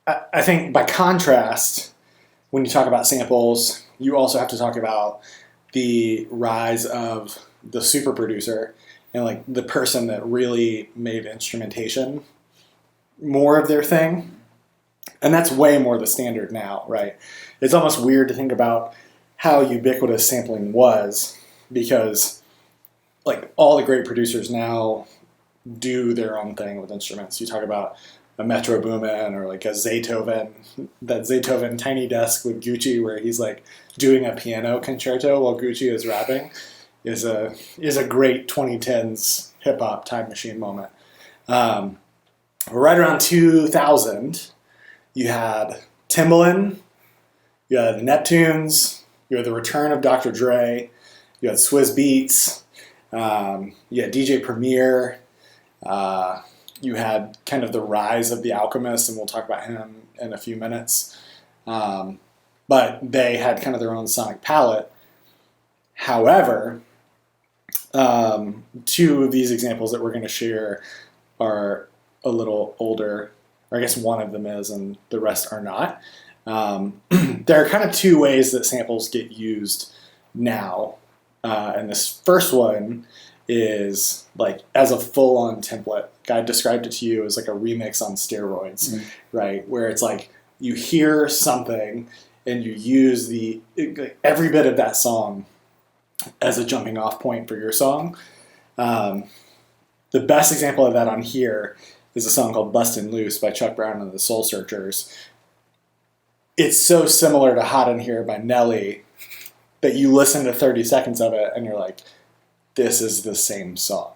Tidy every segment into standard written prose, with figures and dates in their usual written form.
I think by contrast, when you talk about samples, you also have to talk about the rise of the super producer and like the person that really made instrumentation more of their thing. And that's way more the standard now, right? It's almost weird to think about how ubiquitous sampling was because like all the great producers now do their own thing with instruments. You talk about a Metro Boomin or like a Zaytoven, that Zaytoven Tiny Desk with Gucci where he's like doing a piano concerto while Gucci is rapping is a great 2010s hip hop time machine moment. Right around 2000, you had Timbaland, you had the Neptunes, you had the return of Dr. Dre, you had Swizz Beatz, you had DJ Premier, you had kind of the rise of The Alchemist, and we'll talk about him in a few minutes. But they had kind of their own sonic palette. However, two of these examples that we're going to share are a little older, or I guess one of them is, and the rest are not. There are kind of two ways that samples get used now. And this first one is like as a full-on template. I described it to you as like a remix on steroids, right? Where it's like you hear something and you use every bit of that song as a jumping off point for your song. The best example of that on here is a song called Bustin' Loose by Chuck Brown and the Soul Searchers. It's so similar to Hot in Here by Nelly that you listen to 30 seconds of it and you're like, this is the same song.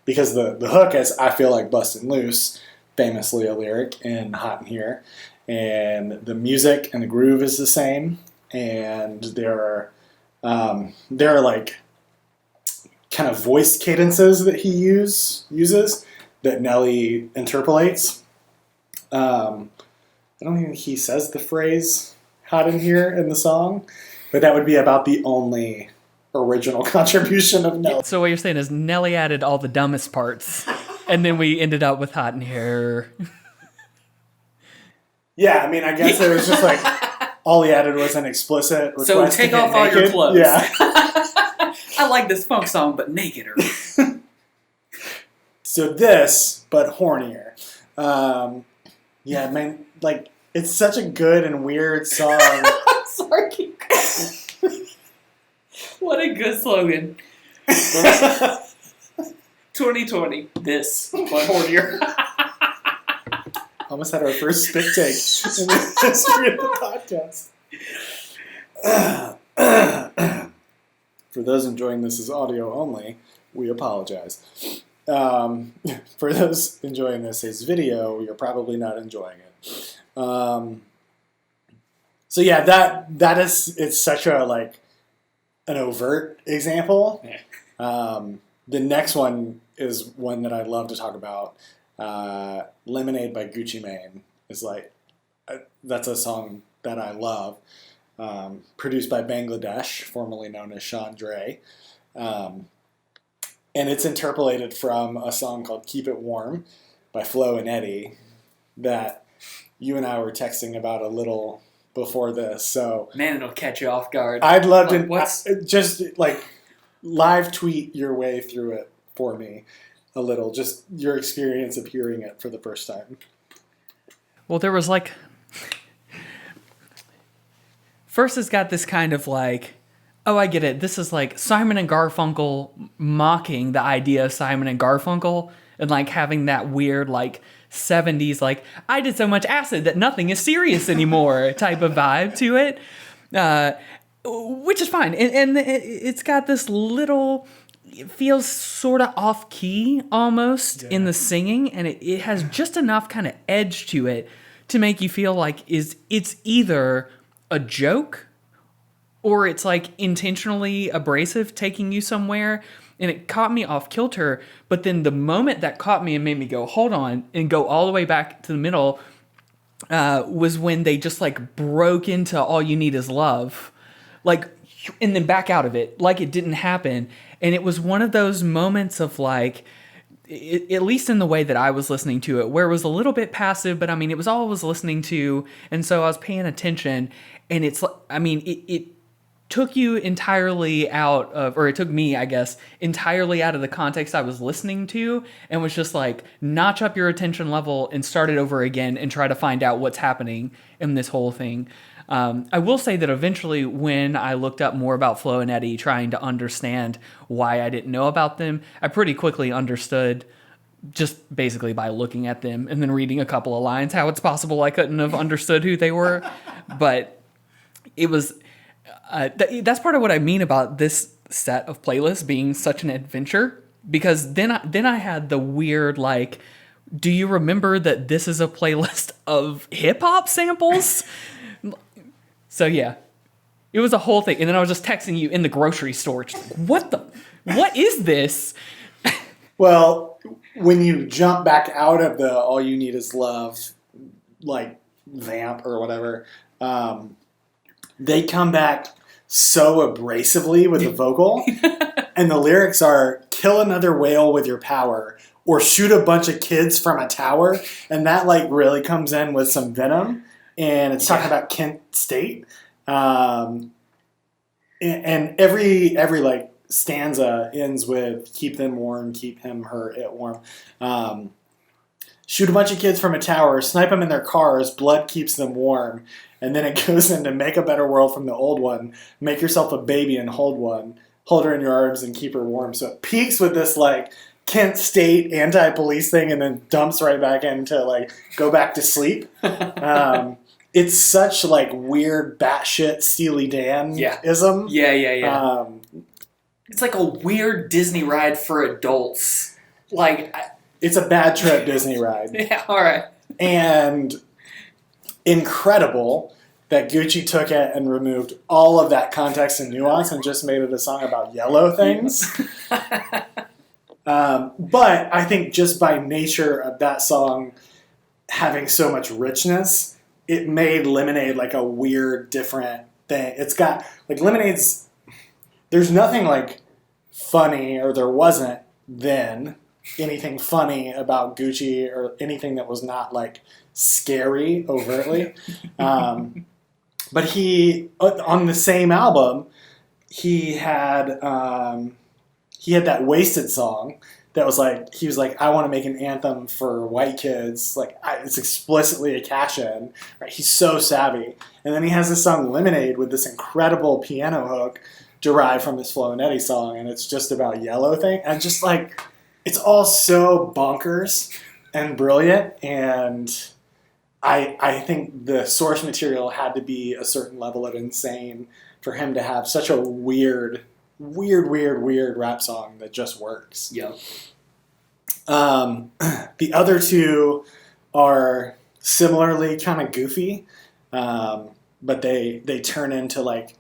Because the hook is, I feel like bustin' loose, famously a lyric in Hot in Here. And the music and the groove is the same. And there are like kind of voice cadences that he uses that Nelly interpolates. I don't think he says the phrase Hot in Here in the song, but that would be about the only original contribution of Nelly. So what you're saying is Nelly added all the dumbest parts, and then we ended up with Hot in Here. Yeah, I mean, I guess it was just like all he added was an explicit request. So take off all your clothes. Yeah. I like this funk song, but naked. So this, but hornier. Yeah, man, like it's such a good and weird song. Sorry, keep going. What a good slogan. 2020, this, but hornier. Almost had our first spit take in the history of the podcast. For those enjoying this as audio only, we apologize. For those enjoying this as video, you're probably not enjoying it. So yeah, that is, it's such a like an overt example. Yeah. The next one is one that I love to talk about. Lemonade by Gucci Mane is like, that's a song that I love. Produced by Bangladesh, formerly known as Sean Dre. And it's interpolated from a song called Keep It Warm by Flo and Eddie that you and I were texting about a little before this. So Man, it'll catch you off guard. I'd love Like, to just like live tweet your way through it for me a little, just your experience of hearing it for the first time. Well, there was like... First it's got this kind of like, oh, I get it. This is like Simon and Garfunkel mocking the idea of Simon and Garfunkel and like having that weird like 70s like, I did so much acid that nothing is serious anymore type of vibe to it, which is fine. And it's got this little... It feels sort of off-key almost in the singing, and it has just enough kind of edge to it to make you feel like it's either a joke or it's like intentionally abrasive taking you somewhere, and it caught me off kilter. But then the moment that caught me and made me go, hold on, and go all the way back to the middle was when they just like broke into All You Need Is Love, like, and then back out of it like it didn't happen. And it was one of those moments of like, at least in the way that I was listening to it, where it was a little bit passive, but I mean, it was all I was listening to, and so I was paying attention, and it's, I mean, it took you entirely out of, or it took me, I guess, entirely out of the context I was listening to, and was just like, notch up your attention level and start it over again and try to find out what's happening in this whole thing. I will say that eventually when I looked up more about Flo and Eddie, trying to understand why I didn't know about them, I pretty quickly understood, just basically by looking at them and then reading a couple of lines, how it's possible I couldn't have understood who they were. But it was... that's part of what I mean about this set of playlists being such an adventure, because then I had the weird, like, do you remember that this is a playlist of hip hop samples? So yeah, it was a whole thing. And then I was just texting you in the grocery store, just like, what is this? Well, when you jump back out of the All You Need Is Love, like, vamp or whatever, they come back so abrasively with the vocal, and the lyrics are kill another whale with your power or shoot a bunch of kids from a tower, and that like really comes in with some venom, and it's talking about Kent State, and every like stanza ends with keep them warm, keep him, her, it warm. Shoot a bunch of kids from a tower, snipe them in their cars, blood keeps them warm. And then it goes into make a better world from the old one. Make yourself a baby and hold one. Hold her in your arms and keep her warm. So it peaks with this like Kent State anti-police thing and then dumps right back into like go back to sleep. It's such like weird batshit Steely Dan-ism. Yeah. It's like a weird Disney ride for adults. Like... It's a bad trip Disney ride. Yeah, all right. And... incredible that Gucci took it and removed all of that context and nuance and just made it a song about yellow things. But I think just by nature of that song having so much richness, it made Lemonade like a weird, different thing. It's got, like, Lemonade's, there's nothing like funny, or there wasn't then anything funny about Gucci or anything that was not like scary overtly. But he, on the same album, he had that Wasted song that was like, he was like, I want to make an anthem for white kids. Like, it's explicitly a cash-in. Right? He's so savvy. And then he has this song Lemonade with this incredible piano hook derived from his Flo and Eddie song, and it's just about yellow thing. And just like, it's all so bonkers and brilliant, and I think the source material had to be a certain level of insane for him to have such a weird rap song that just works. Yeah. The other two are similarly kind of goofy, but they turn into like,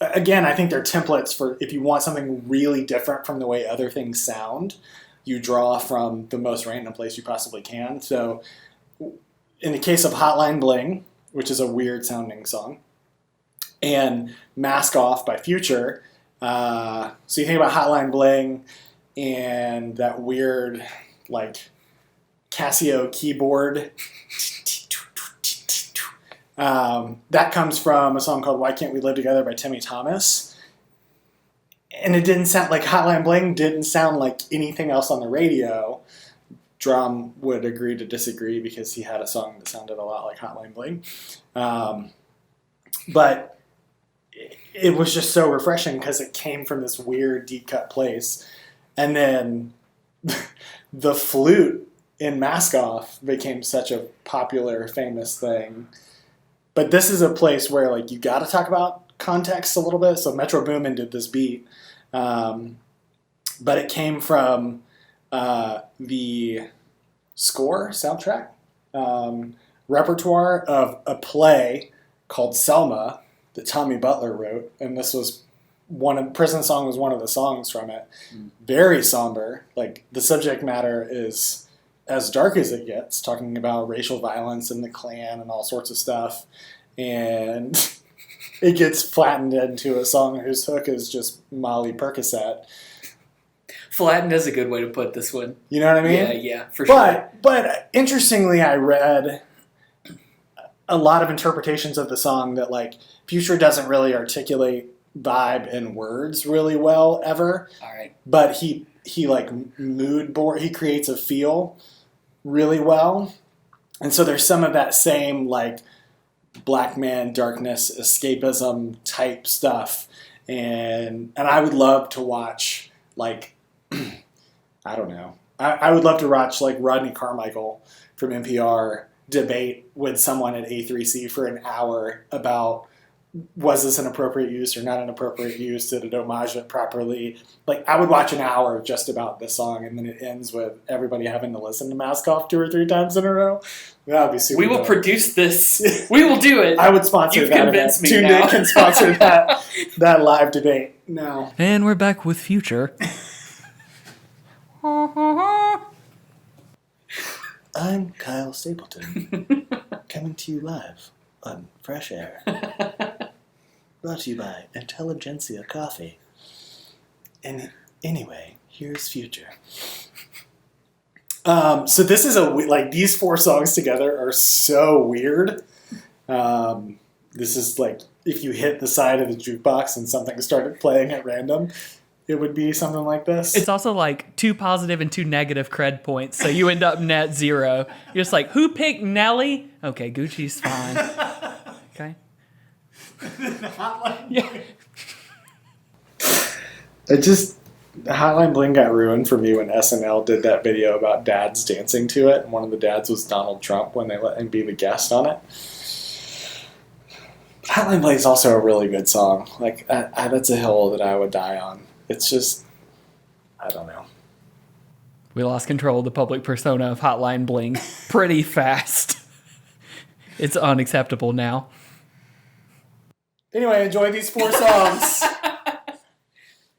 again, I think they're templates for if you want something really different from the way other things sound, you draw from the most random place you possibly can. So in the case of Hotline Bling, which is a weird sounding song, and Mask Off by Future, so you think about Hotline Bling and that weird like Casio keyboard, that comes from a song called Why Can't We Live Together by Timmy Thomas. And it didn't sound like Hotline Bling didn't sound like anything else on the radio. Drum would agree to disagree because he had a song that sounded a lot like Hotline Bling. But it was just so refreshing because it came from this weird deep cut place. And then the flute in Mask Off became such a popular, famous thing. But this is a place where like you got to talk about context a little bit. So Metro Boomin did this beat, but it came from the soundtrack repertoire of a play called Selma that Tommy Butler wrote, and this was Prison Song was one of the songs from it. Very somber. Like the subject matter is as dark as it gets, talking about racial violence and the Klan and all sorts of stuff, and it gets flattened into a song whose hook is just Molly Percocet. Flattened is a good way to put this one. You know what I mean? Yeah, for sure. But interestingly, I read a lot of interpretations of the song that like Future doesn't really articulate vibe in words really well ever. All right. But he like mood board. He creates a feel really well, and so there's some of that same like black man darkness escapism type stuff, and I would love to watch like I don't know. I would love to watch like Rodney Carmichael from NPR debate with someone at A3C for an hour about was this an appropriate use or not an appropriate use? Did it homage it properly? Like, I would watch an hour just about this song, and then it ends with everybody having to listen to Mask Off 2 or 3 times in a row. That would be super We will dope. produce this. We will do it. I would sponsor You've that convinced event. me now. TuneDig can sponsor that live debate. No. And we're back with Future. I'm Kyle Stapleton, coming to you live on Fresh Air. Brought to you by Intelligentsia Coffee. And anyway, here's Future. So this is like these 4 songs together are so weird. This is like if you hit the side of the jukebox and something started playing at random, it would be something like this. It's also like 2 positive and 2 negative cred points, so you end up net 0. You're just like, who picked Nelly? Okay, Gucci's fine. Okay. Yeah. Hotline Bling got ruined for me when SNL did that video about dads dancing to it, and one of the dads was Donald Trump when they let him be the guest on it. Hotline Bling is also a really good song. Like, that's a hill that I would die on. It's just, I don't know. We lost control of the public persona of Hotline Bling pretty fast. It's unacceptable now. Anyway, enjoy these 4 songs.